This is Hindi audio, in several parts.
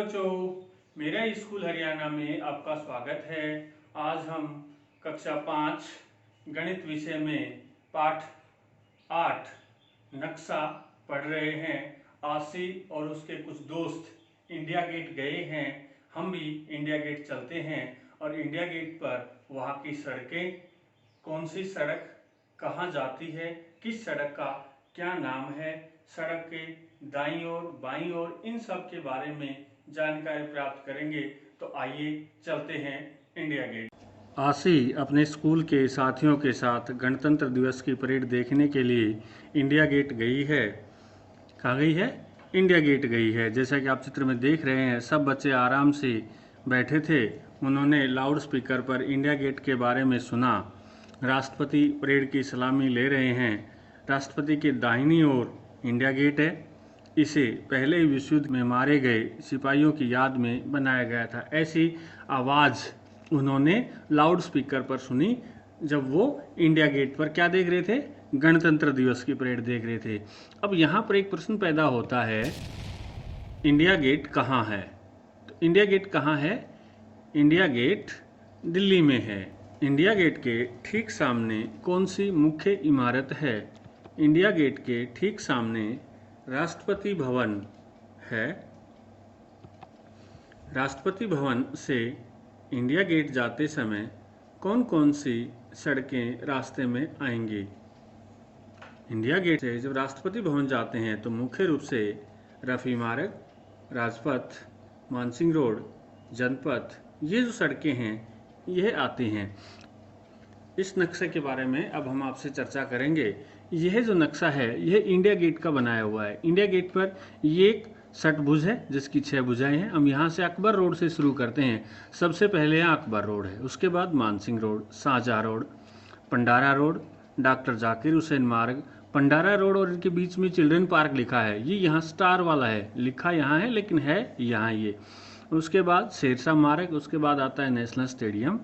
बच्चों, मेरा स्कूल हरियाणा में आपका स्वागत है। आज हम कक्षा 5 गणित विषय में पाठ 8 नक्शा पढ़ रहे हैं। आशी और उसके कुछ दोस्त इंडिया गेट गए हैं। हम भी इंडिया गेट चलते हैं और इंडिया गेट पर वहाँ की सड़कें, कौन सी सड़क कहाँ जाती है, किस सड़क का क्या नाम है, सड़क के दाईं ओर बाईं ओर, इन सब के बारे में जानकारी प्राप्त करेंगे। तो आइए चलते हैं इंडिया गेट। आशी अपने स्कूल के साथियों के साथ गणतंत्र दिवस की परेड देखने के लिए इंडिया गेट गई है। कहाँ गई है? इंडिया गेट गई है। जैसा कि आप चित्र में देख रहे हैं, सब बच्चे आराम से बैठे थे। उन्होंने लाउड स्पीकर पर इंडिया गेट के बारे में सुना। राष्ट्रपति परेड की सलामी ले रहे हैं। राष्ट्रपति के दाहिनी ओर इंडिया गेट है। इसे पहले विश्व युद्ध में मारे गए सिपाहियों की याद में बनाया गया था। ऐसी आवाज़ उन्होंने लाउड स्पीकर पर सुनी जब वो इंडिया गेट पर क्या देख रहे थे? गणतंत्र दिवस की परेड देख रहे थे। अब यहाँ पर एक प्रश्न पैदा होता है, इंडिया गेट कहाँ है? तो इंडिया गेट कहाँ है? इंडिया गेट दिल्ली में है। इंडिया गेट के ठीक सामने कौन सी मुख्य इमारत है? इंडिया गेट के ठीक सामने राष्ट्रपति भवन है। राष्ट्रपति भवन से इंडिया गेट जाते समय कौन कौन सी सड़कें रास्ते में आएंगी? इंडिया गेट से जब राष्ट्रपति भवन जाते हैं तो मुख्य रूप से रफ़ी मार्ग, राजपथ, मानसिंह रोड, जनपथ, ये जो सड़कें हैं यह आती हैं। इस नक्शे के बारे में अब हम आपसे चर्चा करेंगे। यह जो नक्शा है यह इंडिया गेट का बनाया हुआ है। इंडिया गेट पर ये एक षटभुज है जिसकी 6 भुजाएं हैं। हम यहाँ से अकबर रोड से शुरू करते हैं। सबसे पहले यहाँ अकबर रोड है, उसके बाद Mansingh road, Shahjahan road, Pandara road, doctor Zakir Hussain Marg, Pandara road और इनके बीच में चिल्ड्रन पार्क लिखा है। ये यहाँ स्टार वाला है, लिखा यहाँ है लेकिन है यहाँ ये। उसके बाद शेरशाह मार्ग, उसके बाद आता है नेशनल स्टेडियम।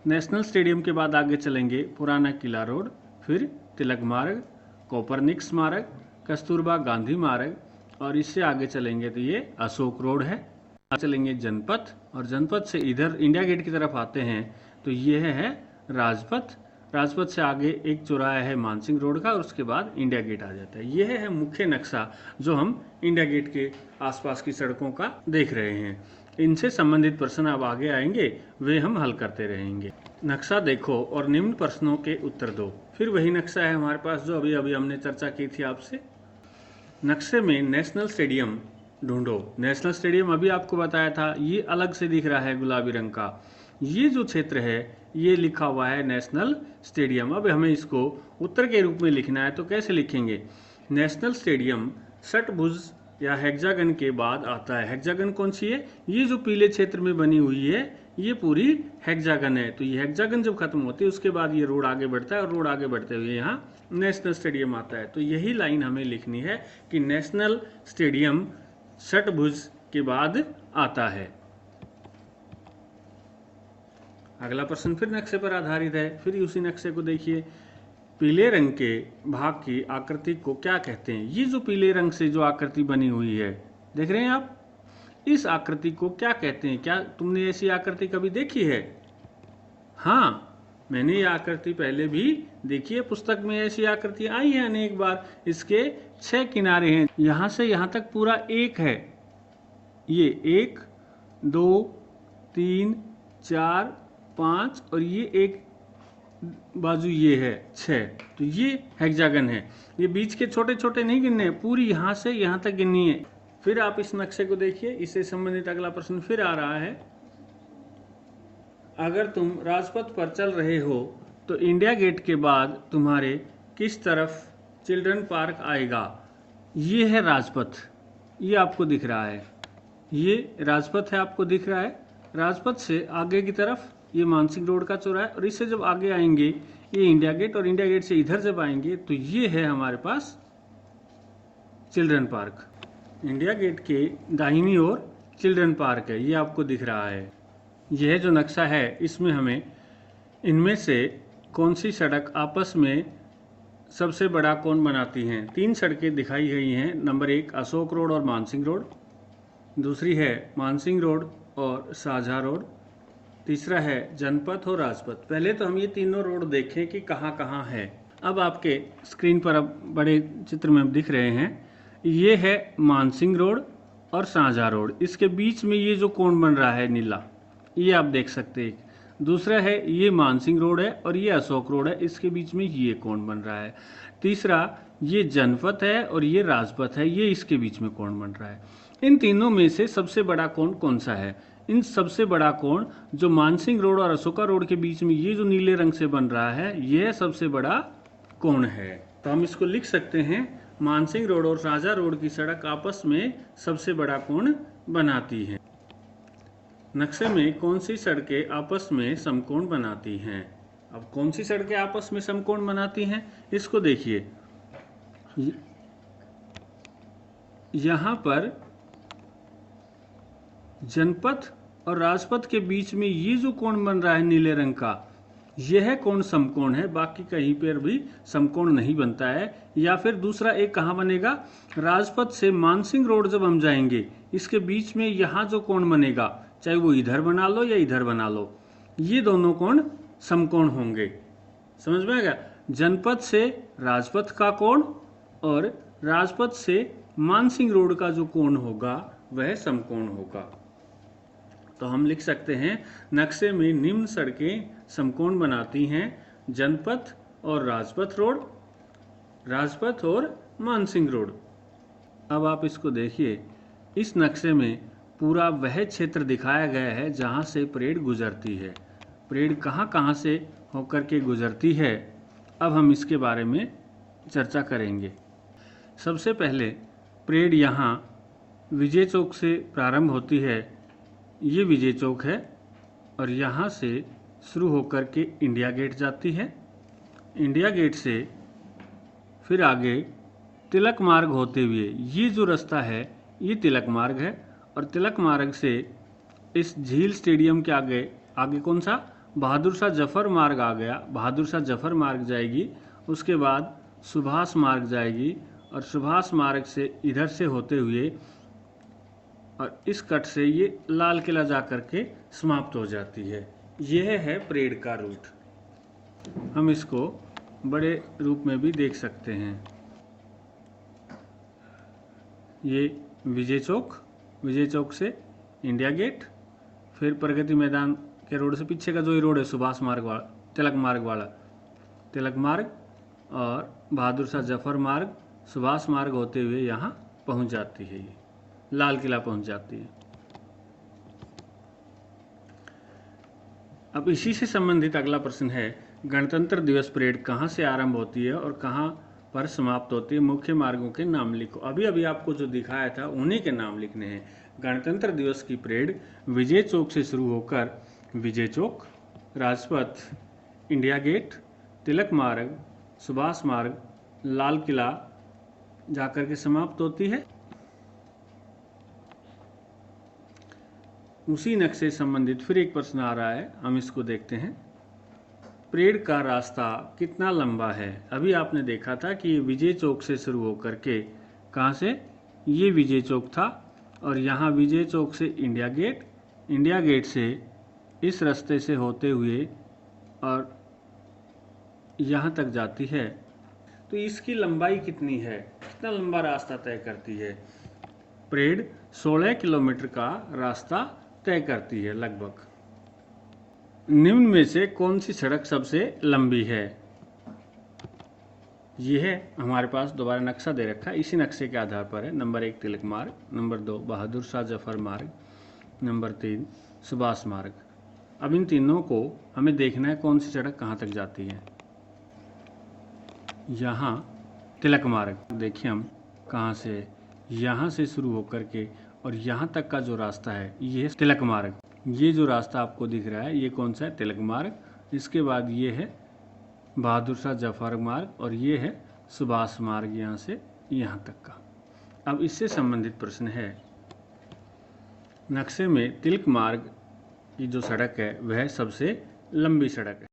नेशनल स्टेडियम के बाद आगे चलेंगे पुराना किला रोड, फिर तिलक मार्ग, कोपरनिक्स मार्ग, कस्तूरबा गांधी मार्ग और इससे आगे चलेंगे तो ये अशोक रोड है। आगे चलेंगे जनपथ और जनपथ से इधर इंडिया गेट की तरफ आते हैं तो ये है राजपथ। राजपथ से आगे एक चौराहा है मानसिंह रोड का और उसके बाद इंडिया गेट आ जाता है। यह है मुख्य नक्शा जो हम इंडिया गेट के आसपास की सड़कों का देख रहे हैं। इनसे संबंधित प्रश्न अब आगे आएंगे, वे हम हल करते रहेंगे। नक्शा देखो और निम्न प्रश्नों के उत्तर दो। फिर वही नक्शा है हमारे पास जो अभी अभी हमने चर्चा की थी आपसे। नक्शे में नेशनल स्टेडियम ढूंढो। नेशनल स्टेडियम अभी आपको बताया था, ये अलग से दिख रहा है गुलाबी रंग का। ये जो क्षेत्र है ये लिखा हुआ है नेशनल स्टेडियम। अब हमें इसको उत्तर के रूप में लिखना है तो कैसे लिखेंगे? नेशनल स्टेडियम षटभुज या हेक्सागन के बाद आता है। हेक्सागन कौन सी है? ये जो पीले क्षेत्र में बनी हुई है ये पूरी हेक्सागन है। तो ये हेक्सागन जब खत्म होती है उसके बाद ये रोड आगे बढ़ता है और रोड आगे बढ़ते हुए यहाँ नेशनल स्टेडियम आता है। तो यही लाइन हमें लिखनी है कि नेशनल स्टेडियम षटभुज के बाद आता है। अगला प्रश्न फिर नक्शे पर आधारित है। फिर उसी नक्शे को देखिए। पीले रंग के भाग की आकृति को क्या कहते हैं? ये जो पीले रंग से जो आकृति बनी हुई है देख रहे हैं आप, इस आकृति को क्या कहते हैं? क्या तुमने ऐसी आकृति कभी देखी है? हाँ, मैंने ये आकृति पहले भी देखी है। पुस्तक में ऐसी आकृति आई है अनेक बार। इसके 6 किनारे हैं, यहाँ से यहाँ तक पूरा एक है। ये 1 2 3 4 5 और ये एक बाजू ये है 6। तो ये हेक्सागन है। ये बीच के छोटे छोटे नहीं गिनने, पूरी यहाँ से यहाँ तक गिननी है। फिर आप इस नक्शे को देखिए। इससे संबंधित अगला प्रश्न फिर आ रहा है। अगर तुम राजपथ पर चल रहे हो तो इंडिया गेट के बाद तुम्हारे किस तरफ चिल्ड्रन पार्क आएगा? ये है राजपथ, ये आपको दिख रहा है। ये राजपथ है, आपको दिख रहा है। राजपथ से आगे की तरफ ये मानसिंह रोड का चौराहा है और इससे जब आगे आएंगे ये इंडिया गेट और इंडिया गेट से इधर जब आएंगे तो ये है हमारे पास चिल्ड्रन पार्क। इंडिया गेट के दाहिनी ओर चिल्ड्रन पार्क है, ये आपको दिख रहा है। यह जो नक्शा है इसमें हमें इनमें से कौन सी सड़क आपस में सबसे बड़ा कोण बनाती हैं? 3 सड़कें दिखाई गई हैं। नंबर 1 अशोक रोड और मानसिंह रोड, दूसरी है मानसिंह रोड और शाहजहाँ रोड, तीसरा है जनपथ और राजपथ। पहले तो हम ये तीनों रोड देखें कि कहाँ कहाँ है। अब आपके स्क्रीन पर अब बड़े चित्र में दिख रहे हैं, ये है मानसिंह रोड और शाहजहाँ रोड, इसके बीच में ये जो कोण बन रहा है नीला, ये आप देख सकते हैं। दूसरा है ये मानसिंह रोड है और ये अशोक रोड है, इसके बीच में ये कोण बन रहा है। तीसरा ये जनपथ है और ये राजपथ है, ये इसके बीच में कोण बन रहा है। इन तीनों में से सबसे बड़ा कोण कौन सा है? इन सबसे बड़ा कोण जो मानसिंह रोड और अशोका रोड के बीच में ये जो नीले रंग से बन रहा है, यह सबसे बड़ा कोण है। तो हम इसको लिख सकते हैं, मानसिंह रोड और शाहजहाँ रोड की सड़क आपस में सबसे बड़ा कोण बनाती है। नक्शे में कौन सी सड़कें आपस में समकोण बनाती हैं? अब कौन सी सड़कें आपस में समकोण बनाती हैं, इसको देखिए। यहाँ पर जनपथ और राजपथ के बीच में ये जो कोण बन रहा है नीले रंग का, यह कोण समकोण है, बाकी कहीं पर भी समकोण नहीं बनता है। या फिर दूसरा एक कहाँ बनेगा, राजपथ से मानसिंह रोड जब हम जाएंगे, इसके बीच में यहाँ जो कोण बनेगा, चाहे वो इधर बना लो या इधर बना लो, ये दोनों कोण समकोण होंगे। समझ में आएगा? जनपथ से राजपथ का कोण और राजपथ से मानसिंह रोड का जो कोण होगा वह समकोण होगा। तो हम लिख सकते हैं, नक्शे में निम्न सड़कें समकोण बनाती हैं: जनपथ और राजपथ रोड, राजपथ और मानसिंह रोड। अब आप इसको देखिए, इस नक्शे में पूरा वह क्षेत्र दिखाया गया है जहां से परेड गुजरती है। परेड कहां कहां से होकर के गुजरती है, अब हम इसके बारे में चर्चा करेंगे। सबसे पहले परेड यहाँ विजय चौक से प्रारंभ होती है, ये विजय चौक है, और यहाँ से शुरू होकर के इंडिया गेट जाती है। इंडिया गेट से फिर आगे तिलक मार्ग होते हुए, ये जो रास्ता है ये तिलक मार्ग है, और तिलक मार्ग से इस झील स्टेडियम के आगे आगे कौन सा, बहादुर शाह जफर मार्ग आ गया, बहादुर शाह जफर मार्ग जाएगी। उसके बाद सुभाष मार्ग जाएगी, और सुभाष मार्ग से इधर से होते हुए और इस कट से ये लाल किला जा कर के समाप्त हो जाती है। यह है परेड का रूट। हम इसको बड़े रूप में भी देख सकते हैं। ये विजय चौक से इंडिया गेट, फिर प्रगति मैदान के रोड से पीछे का जो ये रोड है सुभाष मार्ग वाला, तिलक मार्ग और बहादुर शाह जफर मार्ग, सुभाष मार्ग होते हुए यहाँ पहुँच जाती है, ये लाल किला पहुँच जाती है। अब इसी से संबंधित अगला प्रश्न है, गणतंत्र दिवस परेड कहाँ से आरंभ होती है और कहाँ पर समाप्त होती है? मुख्य मार्गों के नाम लिखो। अभी आपको जो दिखाया था उन्हीं के नाम लिखने हैं। गणतंत्र दिवस की परेड विजय चौक से शुरू होकर विजय चौक, राजपथ, इंडिया गेट, तिलक मार्ग, सुभाष मार्ग, लाल किला जाकर के समाप्त होती है। उसी नक्शे से संबंधित फिर एक प्रश्न आ रहा है, हम इसको देखते हैं। परेड का रास्ता कितना लंबा है? अभी आपने देखा था कि विजय चौक से शुरू होकर के, कहाँ से, ये विजय चौक था, और यहाँ विजय चौक से इंडिया गेट से इस रास्ते से होते हुए और यहाँ तक जाती है। तो इसकी लंबाई कितनी है, कितना लंबा रास्ता तय करती है? परेड 16 किलोमीटर का रास्ता तय करती है लगभग। निम्न में से कौन सी सड़क सबसे लंबी है? यह है, हमारे पास दोबारा नक्शा दे रखा है, इसी नक्शे के आधार पर है। नंबर 1 तिलक मार्ग, नंबर 2 बहादुर शाह जफर मार्ग, नंबर 3 सुभाष मार्ग। अब इन तीनों को हमें देखना है कौन सी सड़क कहाँ तक जाती है। यहाँ तिलक मार्ग देखिए, हम कहाँ से, यहाँ से शुरू होकर के और यहाँ तक का जो रास्ता है ये है तिलक मार्ग। ये जो रास्ता आपको दिख रहा है ये कौन सा है, तिलक मार्ग। इसके बाद ये है बहादुर शाह जफर मार्ग और ये है सुभाष मार्ग, यहाँ से यहाँ तक का। अब इससे संबंधित प्रश्न है, नक्शे में तिलक मार्ग की जो सड़क है वह सबसे लंबी सड़क है।